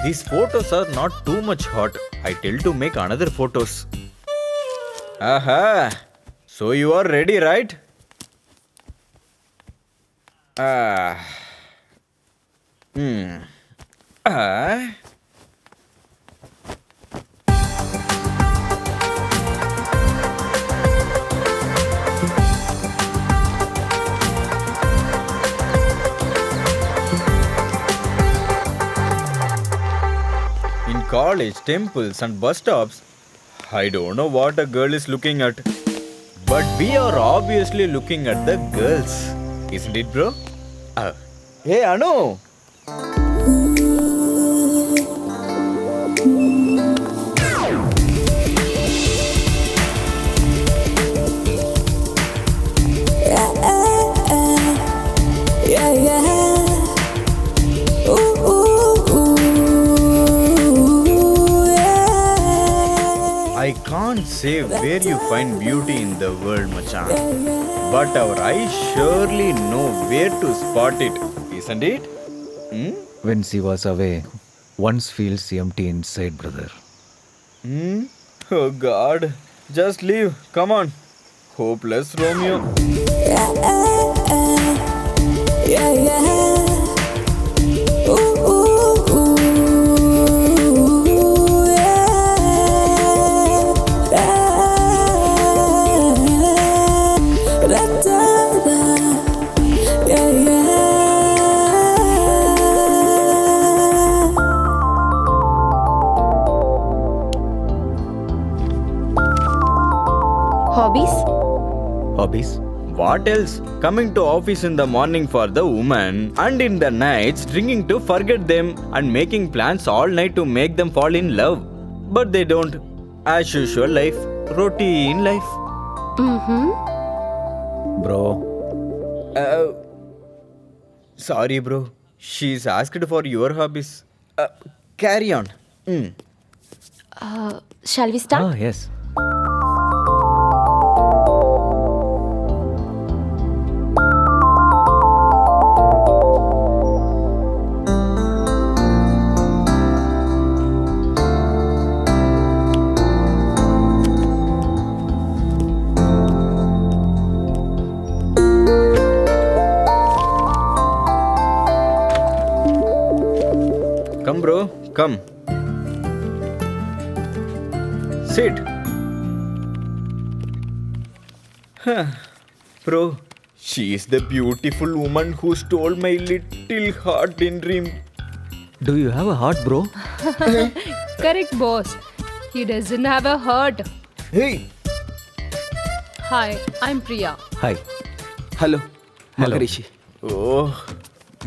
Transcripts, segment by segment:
These photos are not too much hot. I tell to make another photos. Aha! So you are ready, right? Ah. Hmm. Ah. In college, temples, and bus stops, I don't know what a girl is looking at. But we are obviously looking at the girls. Isn't it, bro? Hey, Anu! Yeah, yeah. Ooh, ooh, ooh, yeah. I can't say where you find beauty in the world, Machan. But our eyes surely know where to spot it, isn't it? Hmm? When she was away, once feels empty inside, brother. Hmm? Oh God. Just leave. Come on. Hopeless Romeo. Yeah, yeah. Ooh, ooh, ooh, yeah. Da-da-da. Yeah, yeah. Hobbies? Hobbies? What else? Coming to office in the morning for the woman and in the nights drinking to forget them and making plans all night to make them fall in love. But they don't. As usual life. Routine life. Mm-hmm. Bro, Sorry bro. She's asked for your hobbies. Carry on. Shall we start? yes. Come bro. Come. Sit. Bro, she is the beautiful woman who stole my little heart in dream. Do you have a heart, bro? Correct, boss. He doesn't have a heart. Hey. Hi, I'm Priya. Hi. Hello. Hello. Maharishi. Oh,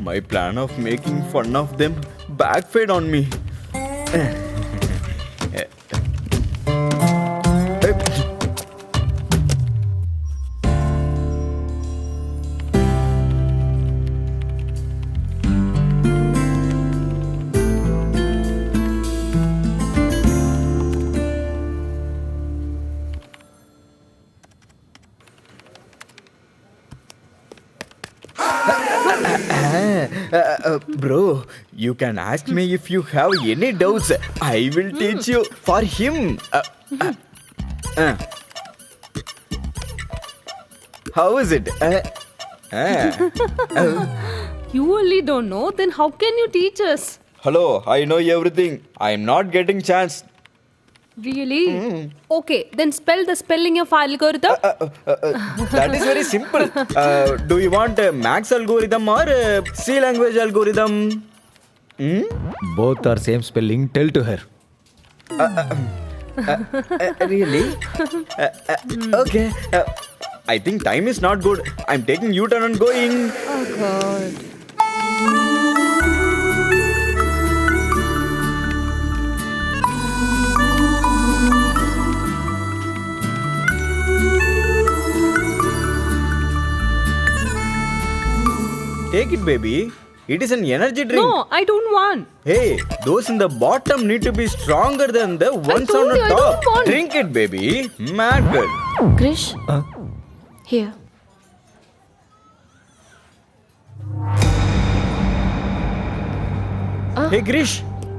my plan of making fun of them backfired on me. Bro, you can ask me if you have any doubts. I will teach you for him. How is it? You only don't know, then how can you teach us? Hello, I know everything. I am not getting chance. Really? Okay, then spell the spelling of algorithm. That is very simple. Do you want Max algorithm or C language algorithm? Both are same spelling. Tell to her. Really? Okay. I think time is not good. I'm taking U-turn and going. Oh God. Take it, baby. It is an energy drink. No, I don't want. Hey, those in the bottom need to be stronger than the ones on told the you I top. don't want. Drink it, baby. Mad girl. Krish? Here. Hey, Grish.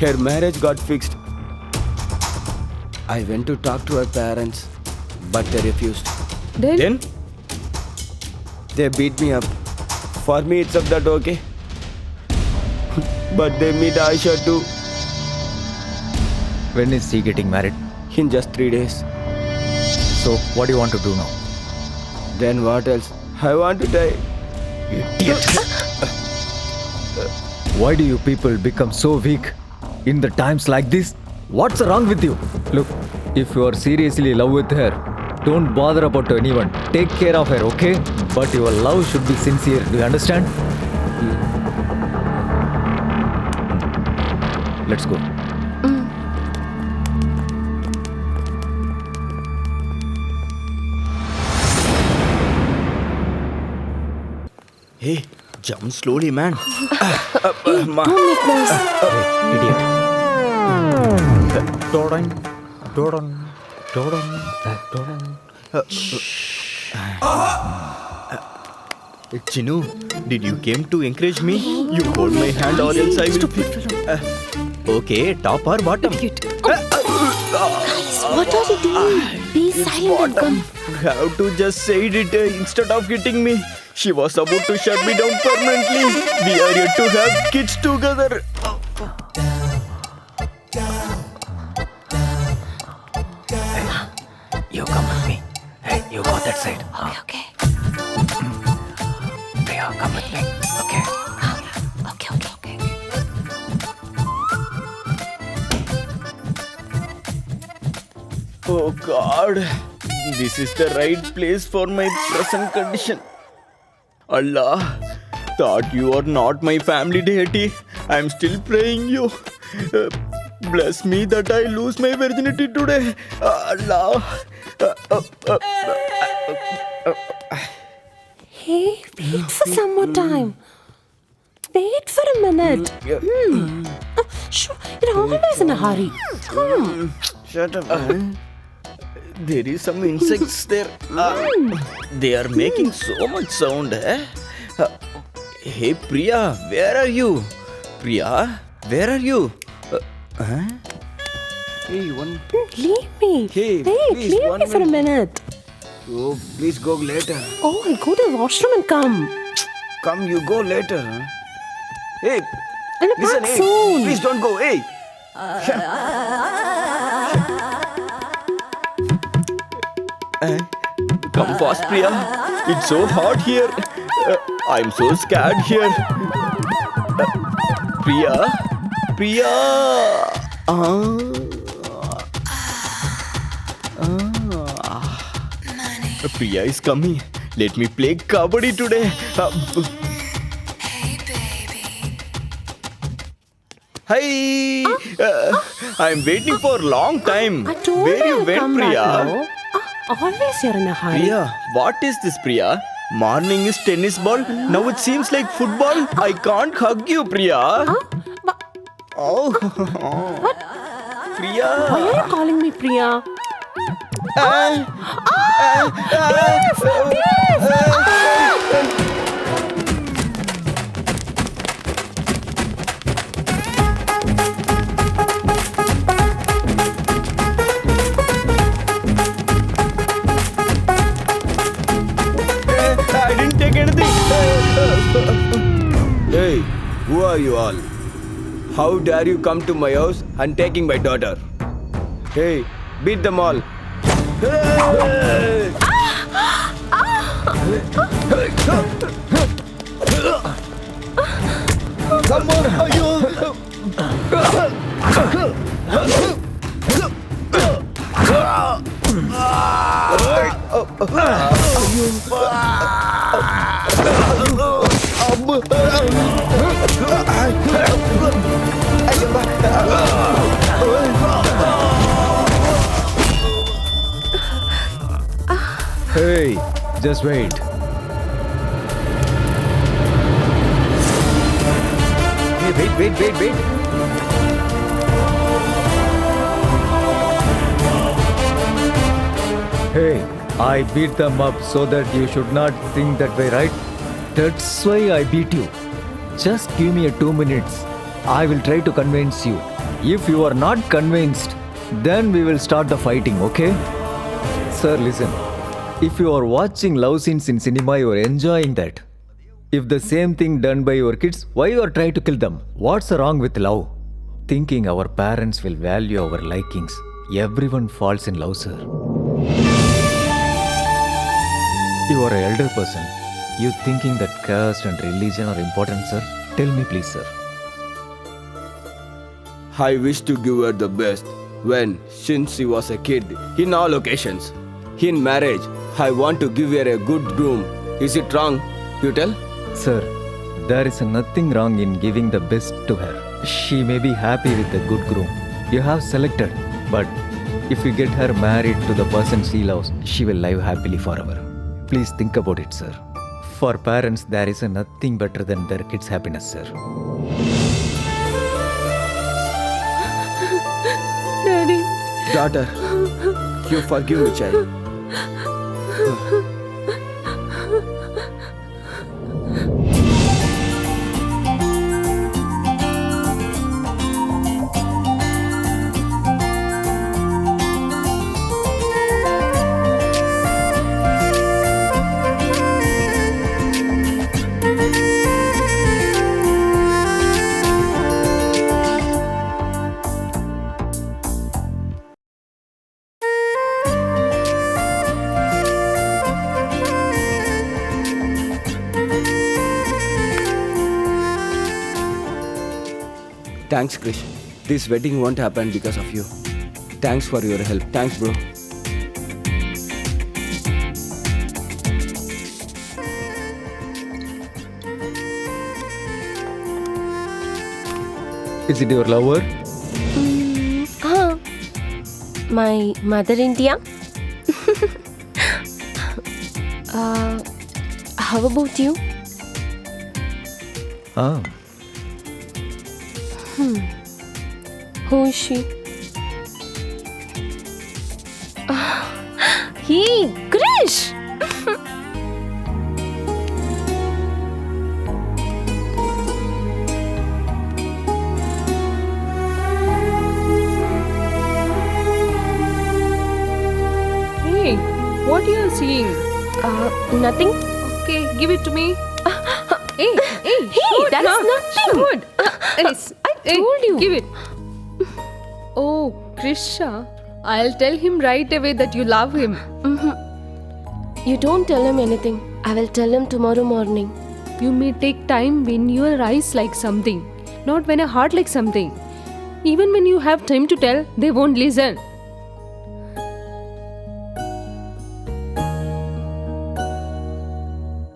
Her marriage got fixed. I went to talk to her parents, but they refused. Then? They beat me up. For me, it's up that okay. But they meet Aisha too When is he getting married? in just 3 days. So, what do you want to do now? Then what else? I want to die. Idiot! Why do you people become so weak in the times like this? What's wrong with you? Look, if you are seriously in love with her, don't bother about anyone. Take care of her, okay? But your love should be sincere. Do you understand? Let's go. Hey, jump slowly, man. Don't make noise. Idiot. Chinu, did you came to encourage me? You hold my hand or else I will... okay, top or bottom? What are you doing? Be silent and come. How to just say it instead of hitting me? She was about to shut me down permanently. We are yet to have kids together. You come with me. Hey, you go that side. Okay. Priya, come with me. Okay. Okay. Oh God, this is the right place for my present condition. Allah, thought you are not my family deity. I am still praying you. Bless me that I lose my virginity today. Allah. Hey, wait for some more time. Wait for a minute. Sure, you're always in a hurry. Shut up, man. There is some insects there. They are making so much sound. Hey Priya, where are you? Priya, where are you? Hey, one. Leave me. Hey, Wait, please, leave one me for a minute. Oh, please go later. Oh, I'll go to the washroom and come. Come, you go later. Huh? Hey, I'll be listen, back hey. soon. Please don't go. Hey. Come fast, Priya. It's so hot here. I'm so scared here. Priya. Priya is coming. Let me play kabaddi today. Hey, I'm waiting for a long time. I told Where you you I'll went, come Priya? back now. Always you're in a hurry. Priya, what is this, Priya? Morning is tennis ball. Now it seems like football. I can't hug you, Priya. But Oh, Priya. why are you calling me Priya? I didn't take anything. Hey, who are you all? How dare you come to my house and taking my daughter? Hey, beat them all. Hey! Come on, Hey, just wait. Hey, wait. Hey, I beat them up so that you should not think that way, right? That's why I beat you. Just give me 2 minutes. I will try to convince you. If you are not convinced, then we will start the fighting, okay? Sir, listen. If you are watching love scenes in cinema, you are enjoying that. If the same thing done by your kids, why you are trying to kill them? What's wrong with love? Thinking our parents will value our likings. Everyone falls in love, sir. You are an elder person. You thinking that caste and religion are important, sir? Tell me please, sir. I wish to give her the best since she was a kid, in all occasions. In marriage, I want to give her a good groom. Is it wrong? You tell? Sir, there is nothing wrong in giving the best to her. She may be happy with a good groom. You have selected, but if you get her married to the person she loves, she will live happily forever. Please think about it, sir. For parents, there is nothing better than their kids' happiness, sir. Daddy. Daughter, you forgive me, child. Thanks, Krish. This wedding won't happen because of you. Thanks for your help. Thanks, bro. Is it your lover? My mother India. How about you? Ah, Who is she? Hey, Krish! Hey, what you are seeing? Nothing. Okay, give it to me. Hey, Hey, shoot, that is huh? nothing. Shoot. I told you. Give it. Oh, Krisha, I'll tell him right away that you love him. You don't tell him anything. I will tell him tomorrow morning. You may take time when your eyes like something, not when a heart like something. Even when you have time to tell, they won't listen.